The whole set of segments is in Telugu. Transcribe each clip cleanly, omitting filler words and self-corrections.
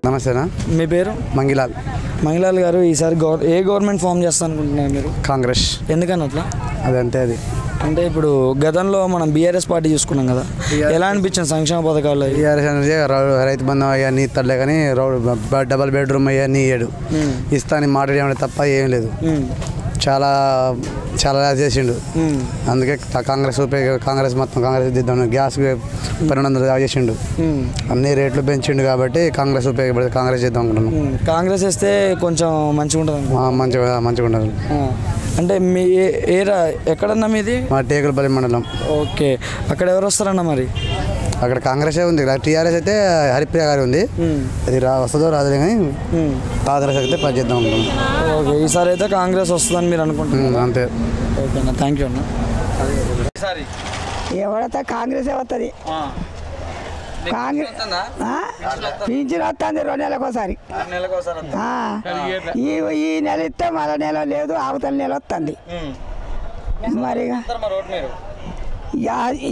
నమస్తేనా, మీ పేరు? మంగిలాల్. మంగిలాల్ గారు, ఈసారి ఏ గవర్నమెంట్ ఫామ్ చేస్తా అనుకుంటున్నారు మీరు? కాంగ్రెస్. ఎందుకని అట్లా? అదంతే. అది అంటే ఇప్పుడు గతంలో మనం బీఆర్ఎస్ పార్టీ చూసుకున్నాం కదా, ఎలా అనిపించింది సంక్షేమ పథకాలు? టీఆర్ఎస్ అనేది రైతు బంధం అవన్నీ ఇస్తాడులే కానీ డబల్ బెడ్రూమ్ అవన్నీ ఇయ్యాడు. ఇస్తాను మాట ఏమైనా తప్ప ఏం లేదు. చాలా చాలా చేసిండు. అందుకే కాంగ్రెస్ మొత్తం కాంగ్రెస్ దిద్దాం. గ్యాస్ 1200 చేసిండు. అన్ని రేట్లు పెంచిండు కాబట్టి కాంగ్రెస్ ఉపయోగపడి కాంగ్రెస్ చేద్దాం అనుకుంటున్నాం. కాంగ్రెస్ వేస్తే కొంచెం మంచిగా ఉంటుంది. మంచిగా ఉంటుంది. అంటే మీ ఎక్కడన్నా మీది? మా టేకులపల్లి మండలం. ఓకే, అక్కడ ఎవరు వస్తారన్నా మరి? అక్కడ కాంగ్రెసే ఉంది. టీఆర్ఎస్ అయితే హరిప్రియ గారి ఉంది. అది వస్తుందో రాదులే కానీ కాంగ్రెస్ అయితే పని చేద్దాం అనుకుంటున్నాం. ఓకే, ఈసారి అయితే కాంగ్రెస్ వస్తుందని మీరు అనుకుంటున్నారు? అంతే. ఓకేనా, థ్యాంక్ యూ అన్న. ఎవరైతే కాంగ్రెసే వస్తుంది. కాంగ్రెస్ పింఛన్ వస్తుంది 2 నెలలకోసారి. ఈ నెల ఇస్తే మరో నెల లేదు, అవతల నెల వస్తుంది. మరి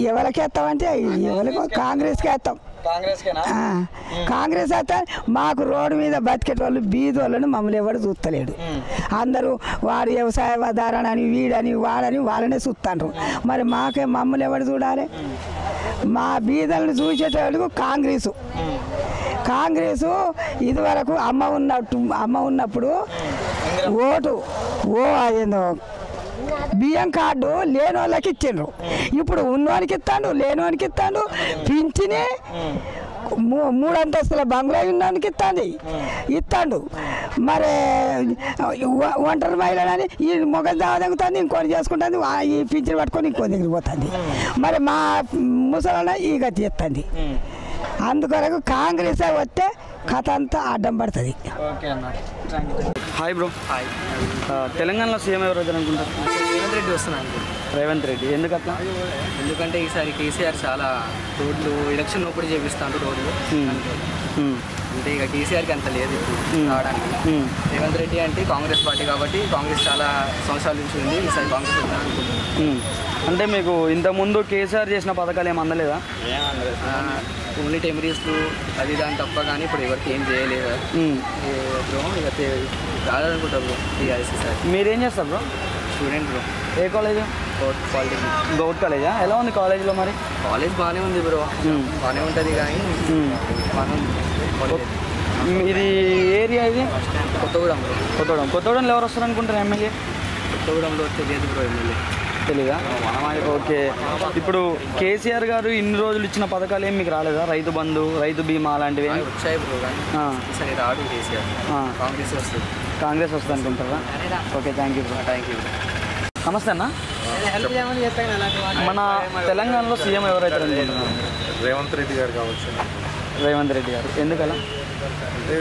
ఎవరికి వేస్తామంటే ఎవరికి కాంగ్రెస్కి వేస్తాం. కాంగ్రెస్ అయితే మాకు రోడ్డు మీద బతికేటోళ్ళు బీదోళ్ళని మమ్మల్ని ఎవడు చూస్తలేడు. అందరూ వాడు వ్యవసాయదారుడని వీడని వాడని వాళ్ళనే చూస్తాండ్రు. మరి మమ్మల్ని ఎవడు చూడాలి? మా బీదలను చూసేటోళ్ళకు కాంగ్రెసు ఇదివరకు అమ్మ ఉన్నప్పుడు ఓటు అదేందో బియ్యం కార్డు లేని వాళ్ళకి ఇచ్చిండ్రు. ఇప్పుడు ఉన్నవానికి ఇస్తాడు, లేనివానికి ఇస్తాడు. పింఛనే 3 అంతస్తుల బంగ్లా ఉన్నవానికి ఇస్తాడు. మరి ఒంటరి మహిళని ఈ మొగలు దావదగుతుంది, ఇంకోటి చేసుకుంటుంది, ఈ పింఛన్ పట్టుకొని ఇంకో దగ్గరికి పోతుంది. మరి మా ముసలి ఈ గతి ఇస్తుంది. అందుకొరకు కాంగ్రెస్ వస్తే కథ అంతా అడ్డం పడుతుంది. Hi bro. హాయ్. తెలంగాణలో సీఎం ఎవరు అనుకుంటారు? రేవంత్ రెడ్డి వస్తున్నాను. రేవంత్ రెడ్డి ఎందుకట్లా? ఎందుకంటే ఈసారి కేసీఆర్ చాలా రోడ్లు ఎలక్షన్ అప్పుడు చేపిస్తాడు రోడ్లు. అంటే ఇక కేసీఆర్కి అంత లేదు ఇప్పుడు రావడానికి. రేవంత్ రెడ్డి అంటే కాంగ్రెస్ పార్టీ కాబట్టి కాంగ్రెస్ చాలా సంవత్సరాల నుంచి ఉంది. ఈసారి కాంగ్రెస్ వద్దాం అనుకుంటున్నాను. అంటే మీకు ఇంతకుముందు కేసీఆర్ చేసిన పథకాలు ఏమి అందలేదా? ఓన్లీ టెమరీస్లు అది దాని తప్ప కానీ ఇప్పుడు ఎవరికి ఏం చేయలేదు బ్రో. ఇక రాదనుకుంటారు బ్రో టీఆర్ఎస్. సార్ మీరేం చేస్తారు బ్రో? Student bro. ఏ కాలేజ్? పాలిటెక్నిక్. గౌట్ కాలేజా? ఎలా ఉంది కాలేజ్లో మరి? కాలేజ్ బాగానే ఉంది బ్రో, బాగానే ఉంటుంది కానీ ఇది ఏరియా ఇది కొత్తగూడెం బ్రో. కొత్తగూడెంలో ఎవరు వస్తారు అనుకుంటారు ఎమ్మెల్యే? కొత్తగూడెంలో తెలియదు బ్రో ఎమ్మెల్యే. తెలీదా? ఓకే, ఇప్పుడు కేసీఆర్ గారు ఇన్ని రోజులు ఇచ్చిన పథకాలు ఏం మీకు రాలేదా? రైతు బంధు, రైతు బీమా అలాంటివి వచ్చాయి బ్రో కానీ ఈసారి రాడు కేసీఆర్. కాంగ్రెస్ వస్తుంది. కాంగ్రెస్ వస్తుంది అనుకుంటారా? Okay, thank you bro. Thank you. నమస్తే అన్న. మన తెలంగాణలో సీఎం ఎవరైతే అనుకుంటున్నారు? రేవంత్ రెడ్డి గారు కావచ్చు. రేవంత్ రెడ్డి గారు ఎందుకలా? అంటే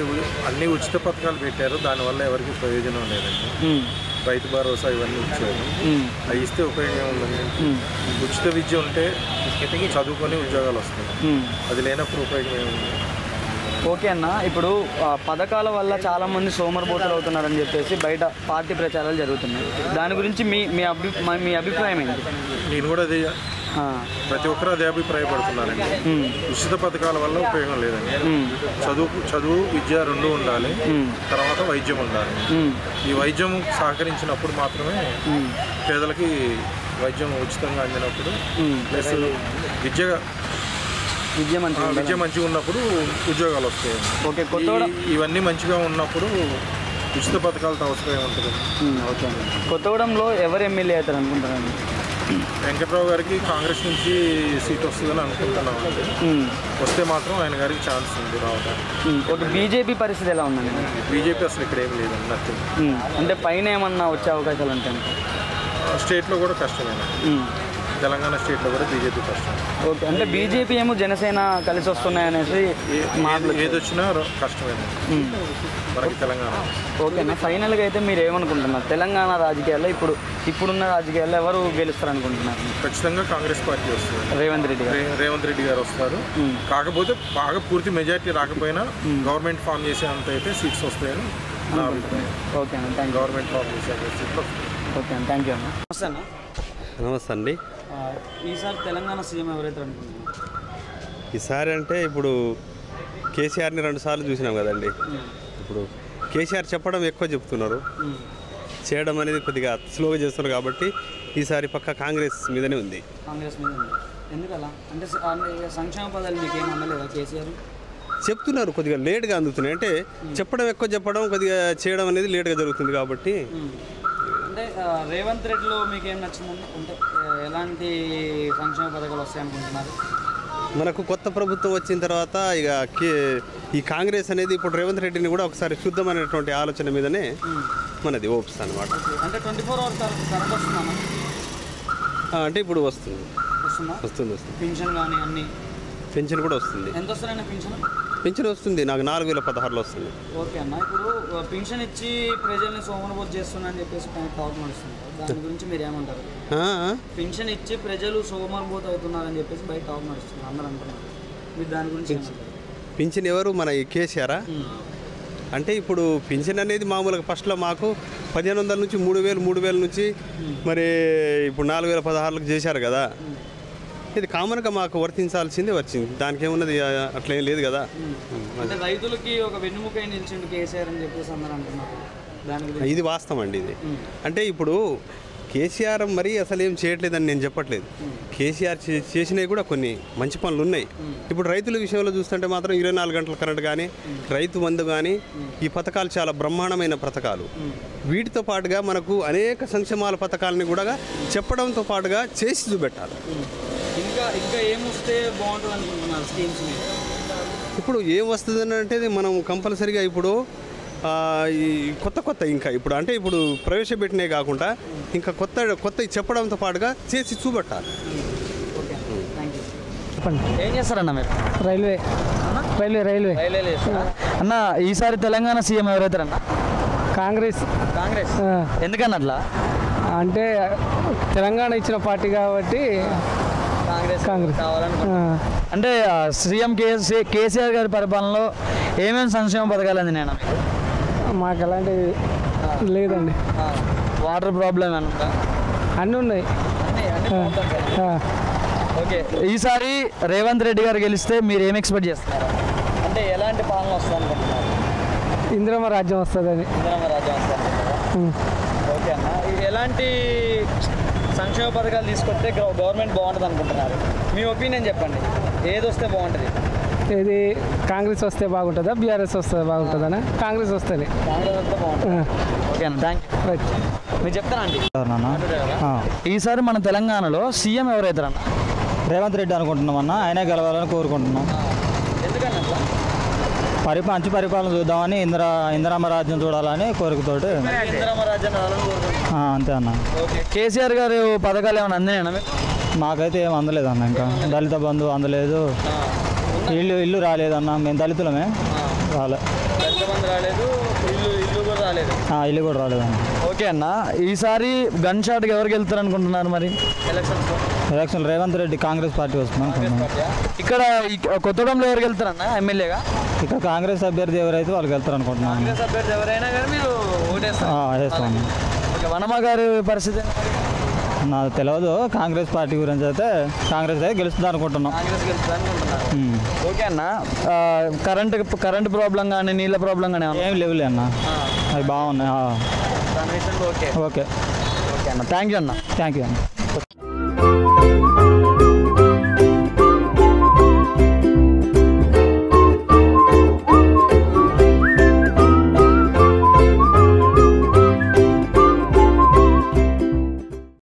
అన్ని ఉచిత పథకాలు పెట్టారు, దానివల్ల ఎవరికి ప్రయోజనం లేదండి. రైతు భరోసా ఇవన్నీ ఇచ్చారు, అవి ఇస్తే ఉపయోగం ఉందండి. ఉచిత విద్య ఉంటే చదువుకొని ఉద్యోగాలు వస్తాయి, అది లేనప్పుడు ఉపయోగం ఏముంది? ఓకే అన్న, ఇప్పుడు పథకాల వల్ల చాలామంది సోమరిపోతులు అవుతున్నారని చెప్పేసి బయట పార్టీ ప్రచారాలు జరుగుతున్నాయి. దాని గురించి మీ అభిప్రాయం ఏంటి? నేను కూడా అదే, ప్రతి ఒక్కరు అదే అభిప్రాయపడుతున్నారండి. ఉచిత పథకాల వల్ల ఉపయోగం లేదండి. చదువు విద్య 2 ఉండాలి, తర్వాత వైద్యం ఉండాలి. ఈ వైద్యం సహకరించినప్పుడు మాత్రమే పేదలకి వైద్యం ఉచితంగా అందినప్పుడు, ప్లస్ విద్య మంచిగా ఉన్నప్పుడు ఉద్యోగాలు వస్తాయి. ఓకే, ఇవన్నీ మంచిగా ఉన్నప్పుడు ఉచిత పథకాలతో అవసరం ఏముంటుంది? ఓకే, కొత్తగూడెంలో ఎవరు ఎమ్మెల్యే అవుతారు అనుకుంటారండి? వెంకట్రావు గారికి కాంగ్రెస్ నుంచి సీట్ వస్తుందని అనుకుంటున్నాం. వస్తే మాత్రం ఆయన గారికి ఛాన్స్ ఉంది రావడానికి. ఓకే, బీజేపీ పరిస్థితి ఎలా ఉందండి? బీజేపీ అసలు ఇక్కడ ఏం లేదండి, నథింగ్. అంటే పైన ఏమన్నా వచ్చే అవకాశాలు ఉంటాయి? స్టేట్లో కూడా కష్టమేనా, తెలంగాణ స్టేట్లో కూడా బీజేపీ కష్టం. ఓకే, అంటే బీజేపీ ఏమో జనసేన కలిసి వస్తున్నాయనేసి ఏది వచ్చినా కష్టమేనా మనకి తెలంగాణ. ఓకేనా, ఫైనల్గా అయితే మీరు ఏమనుకుంటున్నారు? తెలంగాణ రాజకీయాల్లో ఇప్పుడున్న రాజకీయాల్లో ఎవరు గెలుస్తారు అనుకుంటున్నారు? ఖచ్చితంగా కాంగ్రెస్ పార్టీ వస్తుంది. రేవంత్ రెడ్డి గారు వస్తారు. కాకపోతే బాగా పూర్తి మెజారిటీ రాకపోయినా గవర్నమెంట్ ఫామ్ చేసేంత అయితే సీట్స్ వస్తాయని నా అభిప్రాయం. ఓకే అన్న, థ్యాంక్ యూ. గవర్నమెంట్ ఫామ్ చేసే సీట్లు. ఓకే అన్న, థ్యాంక్ యూ అన్న. నమస్తే అన్న. నమస్తే అండి. ఈసారి తెలంగాణ సీఎం ఎవరైతే అనుకుంటున్నారు? ఈసారి అంటే ఇప్పుడు కేసీఆర్ని 2 సార్లు చూసినాం కదండి. ఇప్పుడు కేసీఆర్ చెప్పడం ఎక్కువ చెప్తున్నారు, చేయడం అనేది కొద్దిగా స్లోగా చేస్తున్నారు కాబట్టి ఈసారి పక్క కాంగ్రెస్ మీదనే ఉంది. కాంగ్రెస్ మీద ఉంది. ఎందుకలా అంటే సంక్షేమ పదాలు మీకు ఏం అందలేదా కేసీఆర్? చెప్తున్నారు, కొద్దిగా లేట్గా అందుతున్నాయి. అంటే చెప్పడం ఎక్కువ చెప్పడం, కొద్దిగా చేయడం అనేది లేట్గా జరుగుతుంది కాబట్టి. అంటే రేవంత్ రెడ్డిలో మీకు ఏం నచ్చిందండి? అంటే ఎలాంటి సంక్షేమ పథకాలు వస్తాయనుకుంటున్నారు? మనకు కొత్త ప్రభుత్వం వచ్చిన తర్వాత ఇక ఈ కాంగ్రెస్ అనేది ఇప్పుడు రేవంత్ రెడ్డిని కూడా ఒకసారి శుద్ధమైనటువంటి ఆలోచన మీదనే మనది ఓప్స్ అనమాట. అంటే 24 hours కరెంట్ వస్తుందమ్మా? అంటే ఇప్పుడు వస్తుంది. పెన్షన్ కానీ అన్ని పెన్షన్ కూడా వస్తుంది. ఎంత వస్తుందన్న పెన్షన్ వస్తుంది, నాకు 4016 వస్తుంది. ఓకే అన్న, ఇప్పుడు పెన్షన్ ఇచ్చి ప్రజల్ని సోమరబోతు చేస్తున్నారని చెప్పేసి టాక్ నడుస్తుంది, దాని గురించి మీరు ఏమంటారు? పెన్షన్ ఇచ్చి ప్రజలు సోమరబోతు అవుతున్నారని చెప్పేసి బయట టాక్ నడుస్తుంది, అందరూ అంటున్నారు. మీరు దాని గురించి పింఛన్ ఎవరు మన కేసీఆరా? అంటే ఇప్పుడు పింఛన్ అనేది మామూలుగా ఫస్ట్లో మాకు 1500 నుంచి 3000 నుంచి మరి ఇప్పుడు 4016లకు చేశారు కదా. ఇది కామన్గా మాకు వర్తించాల్సిందే వచ్చింది, దానికి ఏమున్నది అట్లా ఏం లేదు కదా. అంటే రైతులకి ఒక వెన్నుముక నిలిచిండు కేసీఆర్ అని చెప్పేసి అందరూ అంటున్నారు, దాని గురించి ఇది వాస్తవం అండి. ఇది అంటే ఇప్పుడు కేసీఆర్ మరి అసలు ఏం చేయట్లేదని నేను చెప్పట్లేదు. కేసీఆర్ చేసినవి కూడా కొన్ని మంచి పనులు ఉన్నాయి. ఇప్పుడు రైతుల విషయంలో చూస్తుంటే మాత్రం 24 గంటల కరెంట్ కానీ, రైతు బంధు కానీ, ఈ పథకాలు చాలా బ్రహ్మాండమైన పథకాలు. వీటితో పాటుగా మనకు అనేక సంక్షేమాల పథకాలని కూడా చెప్పడంతో పాటుగా చేసి చూపెట్టాలి. ఇంకా ఏమొస్తే బాగుంటుంది అనుకుంటున్నారు స్కీమ్స్? ఇప్పుడు ఏం వస్తుందని అంటే మనం కంపల్సరీగా ఇప్పుడు ఈ కొత్త ఇంకా ఇప్పుడు అంటే ఇప్పుడు ప్రవేశపెట్టినే కాకుండా ఇంకా కొత్త చెప్పడంతో పాటుగా చేసి చూపెట్టాలి. ఏం చేస్తారన్న మీరు? రైల్వే అన్న, ఈసారి తెలంగాణ సీఎం ఎవరైతారన్న? కాంగ్రెస్. ఎందుకన్నా అట్లా? అంటే తెలంగాణ ఇచ్చిన పార్టీ కాబట్టి కాంగ్రెస్ కావాలనుకుంటున్నా. అంటే సీఎం కేసీఆర్ గారి పరిపాలనలో ఏమేమి సంక్షేమ పథకాలు అంది నేను? మాకు ఎలాంటివి లేదండి. వాటర్ ప్రాబ్లం అనుకుంటా అన్నీ ఉన్నాయి. ఓకే, ఈసారి రేవంత్ రెడ్డి గారు గెలిస్తే మీరు ఏం ఎక్స్పెక్ట్ చేస్తున్నారు? అంటే ఎలాంటి పాలన వస్తుంది అనుకుంటున్నారు? ఇందిరమ్మ రాజ్యం వస్తుందని. ఓకే అన్న, ఎలాంటి సంక్షేమ పథకాలు తీసుకొస్తే గవర్నమెంట్ బాగుంటుంది అనుకుంటున్నారు? మీ ఒపీనియన్ చెప్పండి, ఏది వస్తే బాగుంటుంది? ఇది కాంగ్రెస్ వస్తే బాగుంటుందా, బీఆర్ఎస్ వస్తే బాగుంటుందా? కాంగ్రెస్ వస్తుంది. కాంగ్రెస్ వస్తే బాగుంటుంది. ఓకే అన్న, థ్యాంక్ యూ. మీరు చెప్తానండి. ఈసారి మన తెలంగాణలో సీఎం ఎవరైతారన్న? రేవంత్ రెడ్డి అనుకుంటున్నాం అన్న, ఆయనే గెలవాలని కోరుకుంటున్నాం. ఎందుకన్నా అట్లా? మంచి పరిపాలన చూద్దామని, ఇందిరమ్మ రాజ్యం చూడాలని కోరికతోటి. ఇందిరమ్మ రాజ్యం అంతే అన్న. ఓకే, కేసీఆర్ గారు పథకాలు ఏమైనా అందినాయన్నా మీకు? మాకైతే ఏం అందలేదు అన్న, ఇంకా దళిత బంధు అందలేదు, ఇల్లు రాలేదన్న, మేము దళితులమే, దళిత బంధు రాలేదు, ఇల్లు కూడా రాలేదన్న. ఓకే అన్న, ఈసారి గన్ షాట్కి ఎవరికి వెళ్తారు అనుకుంటున్నారు మరి ఎలక్షన్? రేవంత్ రెడ్డి కాంగ్రెస్ పార్టీ వస్తున్నాం. ఇక్కడ కొత్తగూడెంలో ఎవరికి వెళ్తారన్న ఎమ్మెల్యేగా? ఇక్కడ కాంగ్రెస్ అభ్యర్థి ఎవరైతే వాళ్ళకి వెళ్తారు అనుకుంటున్నాను. కాంగ్రెస్ అభ్యర్థి ఎవరైనా కానీ మీరు వేస్తాను. ఓకే, వనమ గారి పరిస్థితి నాకు తెలియదు. కాంగ్రెస్ పార్టీ గురించి అయితే కాంగ్రెస్ అయితే గెలుస్తుంది అనుకుంటున్నాం. కాంగ్రెస్ గెలుస్తుంది అనుకుంటున్నారు. ఓకే అన్న, కరెంట్ ప్రాబ్లం కానీ నీళ్ళ ప్రాబ్లం కానీ ఏం లేవులే అన్న, అవి బాగున్నాయి. దాని విషయంలో ఓకే ఓకే ఓకే అన్న, థ్యాంక్ యూ అన్న. థ్యాంక్ యూ అన్న.